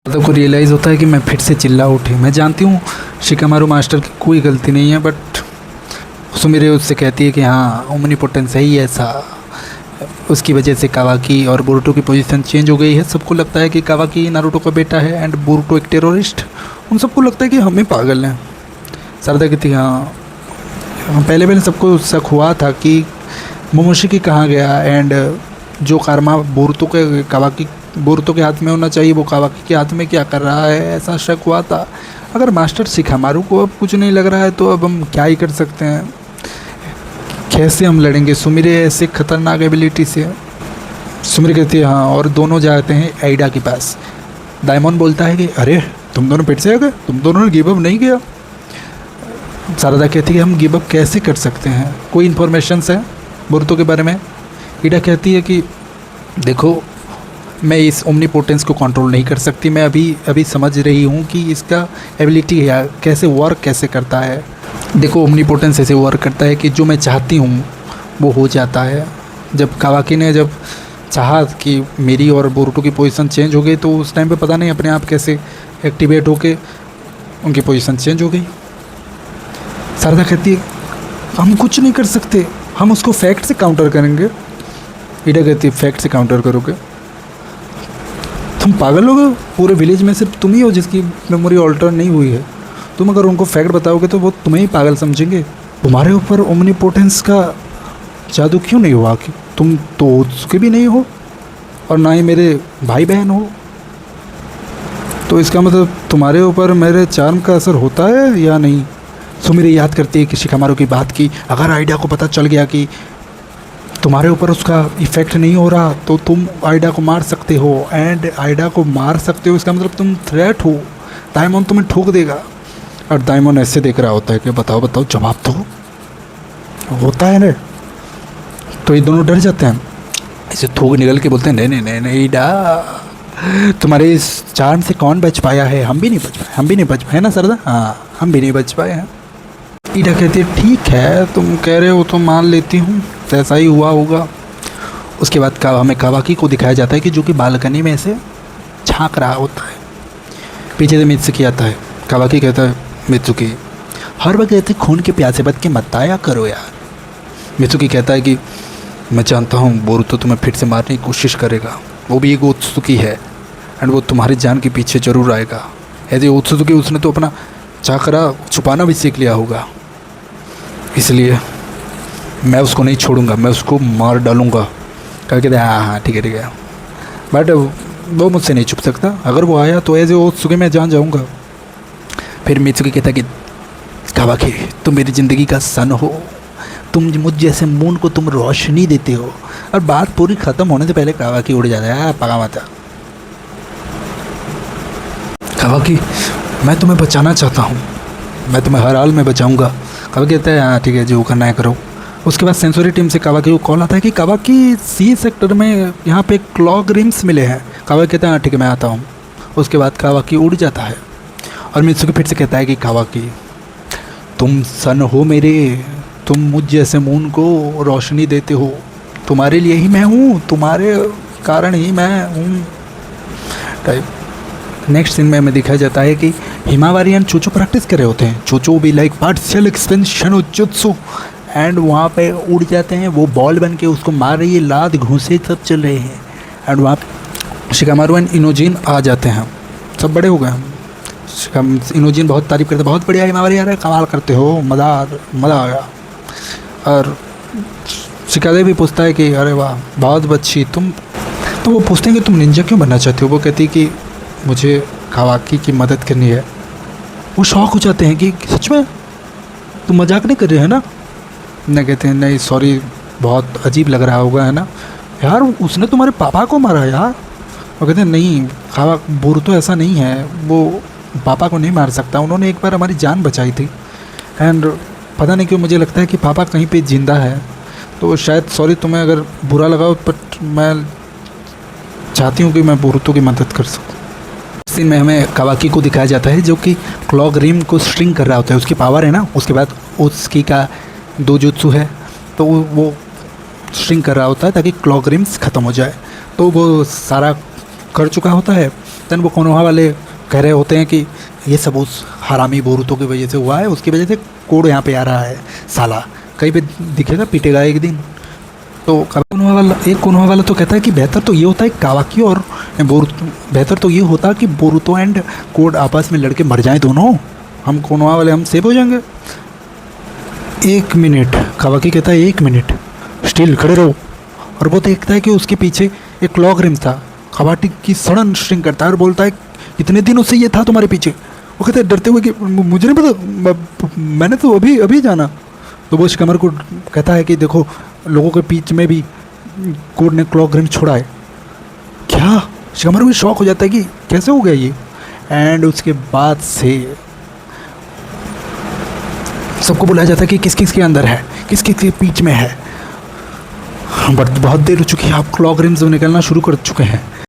तो को रियलाइज़ होता है कि मैं फिर से चिल्ला उठी। मैं जानती हूँ शिकामारू मास्टर की कोई गलती नहीं है, बट सुमिरे उससे कहती है कि हाँ ओमनीपोटेंस है ही ऐसा, उसकी वजह से कावाकी और बोरुतो की पोजीशन चेंज हो गई है। सबको लगता है कि कावाकी नारुतो का बेटा है एंड बोरुतो एक टेररिस्ट। उन सबको लगता है कि हम ही पागल हैं। शारदा कहती हाँ, पहले सबको शक हुआ था कि मोमोशिकी कहाँ गया एंड जो कारमा बोरुतो के हाथ में होना चाहिए वो कावाकी के हाथ में क्या कर रहा है, ऐसा शक हुआ था। अगर मास्टर शिकामारू को अब कुछ नहीं लग रहा है तो अब हम क्या ही कर सकते हैं, कैसे हम लड़ेंगे सुमिरे ऐसे खतरनाक एबिलिटी से। सुमिरे कहती है हाँ, और दोनों जाते हैं आइडा के पास। डायमंड बोलता है कि अरे तुम दोनों फिर से आ गए, तुम दोनों ने गिव अप नहीं किया। शारदा कहती है कि हम गिव अप कैसे कर सकते हैं, कोई इन्फॉर्मेशन है बोरुतो के बारे में। ईडा कहती है कि देखो मैं इस ओमनीपोटेंस को कंट्रोल नहीं कर सकती, मैं अभी समझ रही हूँ कि इसका एबिलिटी है कैसे वर्क कैसे करता है। देखो ओमनीपोटेंस ऐसे वर्क करता है कि जो मैं चाहती हूँ वो हो जाता है। जब कावाकी ने जब चाहा कि मेरी और बोरुतो की पोजीशन चेंज हो गई तो उस टाइम पे पता नहीं अपने आप कैसे एक्टिवेट होके उनकी पोजीशन चेंज हो गई। शारदा कहती है हम कुछ नहीं कर सकते, हम उसको फैक्ट से काउंटर करेंगे। ईडा कहती है फैक्ट से काउंटर करोगे, तुम पागल हो गए, पूरे विलेज में सिर्फ तुम ही हो जिसकी मेमोरी ऑल्टर नहीं हुई है। तुम अगर उनको फैक्ट बताओगे तो वो तुम्हें ही पागल समझेंगे। तुम्हारे ऊपर ओमनीपोटेंस का जादू क्यों नहीं हुआ कि तुम तो उसके भी नहीं हो और ना ही मेरे भाई बहन हो, तो इसका मतलब तुम्हारे ऊपर मेरे चार्म का असर होता है या नहीं। सुमिरे याद करती है कि शिकामारू की बात की, अगर आइडा को पता चल गया कि तुम्हारे ऊपर उसका इफ़ेक्ट नहीं हो रहा तो तुम आइडा को मार सकते हो, एंड आइडा को मार सकते हो इसका मतलब तुम थ्रेट हो, डायमंड तुम्हें ठोक देगा। और डायमंड ऐसे देख रहा होता है कि बताओ जवाब तो होता है ना। तो ये दोनों डर जाते हैं, ऐसे थूक निकल के बोलते हैं नहीं आइडा, तुम्हारे इस चार्म से कौन बच पाया है, हम भी नहीं बच पाए ना सरदा, हाँ हम भी नहीं बच पाए हैं। ईडा कहती है ठीक है तुम कह रहे हो तो मान लेती हूँ, ऐसा ही हुआ होगा। उसके बाद हमें कावाकी को दिखाया जाता है कि जो कि बालकनी में से झांक रहा होता है। पीछे से मित्सुकी आता है। कावाकी कहता है मित्सुकी हर वक्त कहते खून के प्यासे बद के मत आया करो यार। मित्सुकी कहता है कि मैं जानता हूँ बोरुतो तुम्हें फिर से मारने की कोशिश करेगा, वो भी एक ओत्सुकी है एंड वो तुम्हारी जान के पीछे ज़रूर आएगा। ऐसे ओत्सुकी उसने तो अपना चाकरा छुपाना भी सीख लिया होगा, इसलिए मैं उसको नहीं छोड़ूंगा, मैं उसको मार डालूंगा। कह कहते हाँ ठीक है, बट वो मुझसे नहीं छुप सकता, अगर वो आया तो ऐसे ओत्सुकी मैं जान जाऊंगा। फिर मित्सुकी कहता कि कावाकी तुम मेरी ज़िंदगी का सन हो, तुम मुझ जैसे मून को तुम रोशनी देते हो। और बात पूरी ख़त्म होने से पहले कावाकी उड़ जाता है पगा माता। कावाकी मैं तुम्हें बचाना चाहता हूँ, मैं तुम्हें हर हाल में बचाऊंगा। कावाकी कहता है हाँ ठीक है जो करना है करो। उसके बाद सेंसरी टीम से कावाकी को कॉल आता है कि कावाकी सी सेक्टर में यहाँ पे क्लॉक रिम्स मिले हैं। कावाकी कहता है हाँ ठीक है मैं आता हूँ। उसके बाद कावाकी उड़ जाता है और मित्सुकी फिर से कहता है कि कावाकी तुम सन हो मेरे, तुम मुझ जैसे मून को रोशनी देते हो, तुम्हारे लिए ही मैं हूँ, तुम्हारे कारण ही मैं हूँ टाइप। नेक्स्ट सीन में हमें दिखाया जाता है कि हिमावारी एंड चोचो प्रैक्टिस कर रहे होते हैं। चोचो भी like partial expansion jutsu and वहाँ पे उड़ जाते हैं, वो बॉल बन के उसको मार रही है, लात घूंसे सब चल रहे हैं। एंड वहाँ शिकामारू एंड इनोजिन आ जाते हैं, सब बड़े हो गए हैं। इनोजिन बहुत तारीफ़ करते, बहुत बढ़िया हिमावारी आ रहा है, कमाल करते हो, मज़ा आ गया। और शिकादे भी पूछता है कि अरे वाह बहुत अच्छी तुम। तो वो पूछते हैं कि तुम निंजा क्यों बनना चाहते हो। वो कहती है कि मुझे कावाकी की मदद करनी है। वो शौक हो जाते हैं कि सच में तुम मजाक नहीं कर रहे हैं ना। न कहते हैं नहीं सॉरी बहुत अजीब लग रहा होगा है ना यार, उसने तुम्हारे पापा को मारा यार। वो कहते हैं नहीं बोरुतो ऐसा नहीं है, वो पापा को नहीं मार सकता, उन्होंने एक बार हमारी जान बचाई थी एंड पता नहीं क्यों मुझे लगता है कि पापा कहीं पे जिंदा है, तो शायद सॉरी तुम्हें अगर बुरा लगा बट मैं चाहती हूँ कि मैं बोरुतो की मदद कर सकूँ। सीन में हमें कावाकी को दिखाया जाता है जो कि क्लॉक रिम को स्ट्रिंग कर रहा होता है, उसकी पावर है ना। उसके बाद उसकी का दो जुत्सु है तो वो स्ट्रिंग कर रहा होता है ताकि क्लॉक रिम्स ख़त्म हो जाए। तो वो सारा कर चुका होता है देन वो कोनोहा वाले कह रहे होते हैं कि ये सब उस हरामी बोरुतो की वजह से हुआ है, उसकी वजह से कोड यहाँ पे आ रहा है साला, कहीं पे दिखेगा पीटेगा एक दिन। तो कोनोहा वाला तो कहता है कि बेहतर तो ये होता है कावाकी और बोरुतो, बेहतर तो ये होता कि बोरुतो एंड कोड आपस में लड़के मर जाएं दोनों, हम कोनोहा वाले हम सेव हो जाएंगे। 1 मिनट, कावाकी कहता है 1 मिनट स्टिल खड़े रहो, और वो देखता है कि उसके पीछे एक क्लॉक रिम था। कावाकी की सडन स्ट्रिंग करता है और बोलता है इतने दिनों से ये था तुम्हारे पीछे। वो कहते हैं डरते हुए कि मुझे नहीं पता, मैंने तो अभी अभी जाना। तो वो शिकामारू को कहता है कि देखो लोगों के बीच में भी कोड ने क्लॉक रिम छोड़ा है। क्या? शिकामारू भी शॉक हो जाता है कि कैसे हो गया ये। एंड उसके बाद से सबको बुलाया जाता है कि किस किस के अंदर है, किस किस के बीच में है। बट बहुत देर हो चुकी है, आप क्लॉक रिम्स निकलना शुरू कर चुके हैं।